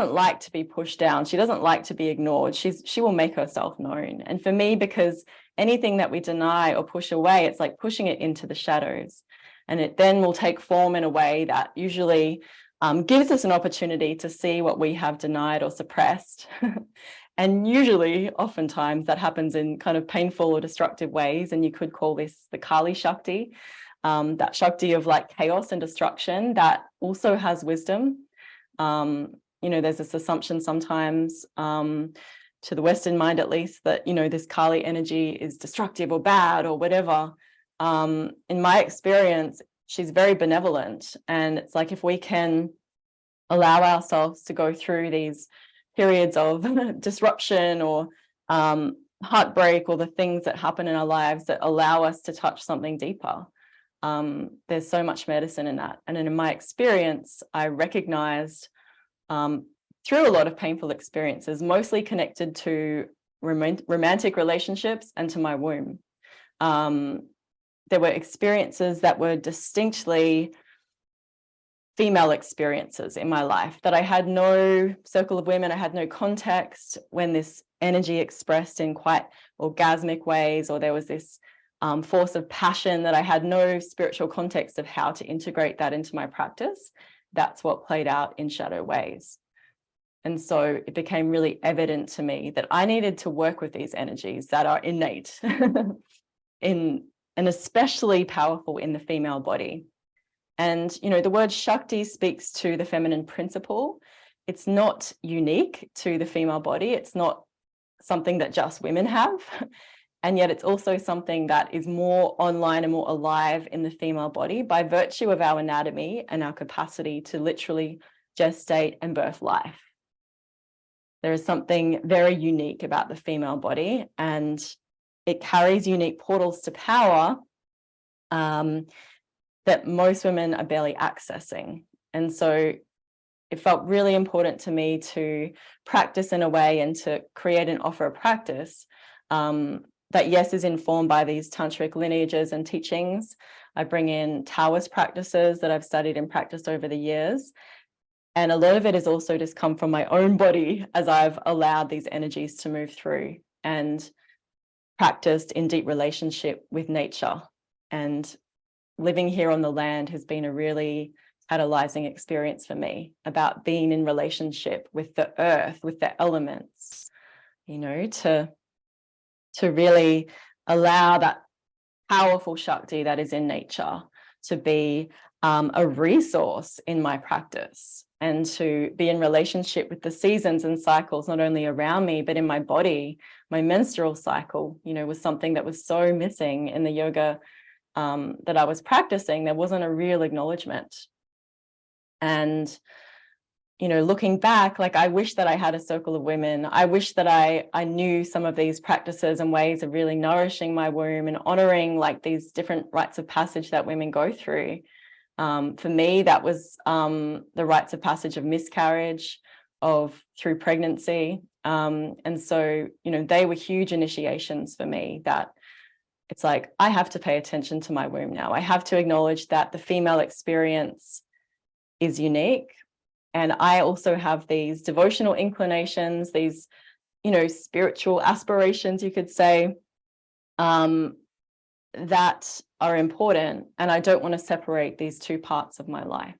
doesn't like to be pushed down. She doesn't like to be ignored. She will make herself known. And for me, because anything that we deny or push away, it's like pushing it into the shadows. And it then will take form in a way that usually gives us an opportunity to see what we have denied or suppressed. And usually, oftentimes, that happens in kind of painful or destructive ways. And you could call this the Kali Shakti, that Shakti of like chaos and destruction that also has wisdom. There's this assumption sometimes, to the Western mind at least, that, this Kali energy is destructive or bad or whatever. In my experience, she's very benevolent. And it's like if we can allow ourselves to go through these periods of disruption or heartbreak, or the things that happen in our lives that allow us to touch something deeper, there's so much medicine in that. And in my experience, I recognized through a lot of painful experiences, mostly connected to romantic relationships and to my womb. There were experiences that were distinctly female experiences in my life, that I had no circle of women, I had no context when this energy expressed in quite orgasmic ways, or there was this force of passion that I had no spiritual context of how to integrate that into my practice. That's what played out in shadow ways. And so it became really evident to me that I needed to work with these energies that are innate and especially powerful in the female body. And, the word Shakti speaks to the feminine principle. It's not unique to the female body. It's not something that just women have. And yet it's also something that is more online and more alive in the female body by virtue of our anatomy and our capacity to literally gestate and birth life. There is something very unique about the female body, and it carries unique portals to power that most women are barely accessing. And so it felt really important to me to practice in a way and to create and offer a practice that, yes, is informed by these tantric lineages and teachings. I bring in Taoist practices that I've studied and practiced over the years. And a lot of it has also just come from my own body as I've allowed these energies to move through and practiced in deep relationship with nature. And living here on the land has been a really catalyzing experience for me, about being in relationship with the earth, with the elements, to really allow that powerful Shakti that is in nature to be a resource in my practice, and to be in relationship with the seasons and cycles, not only around me, but in my body. My menstrual cycle, was something that was so missing in the yoga that I was practicing. There wasn't a real acknowledgement. And, looking back, like, I wish that I had a circle of women. I wish that I knew some of these practices and ways of really nourishing my womb and honoring like these different rites of passage that women go through. For me, that was the rites of passage of miscarriage, through pregnancy. And so, they were huge initiations for me, that it's like, I have to pay attention to my womb now. I have to acknowledge that the female experience is unique. And I also have these devotional inclinations, these, spiritual aspirations, you could say, that are important. And I don't want to separate these two parts of my life.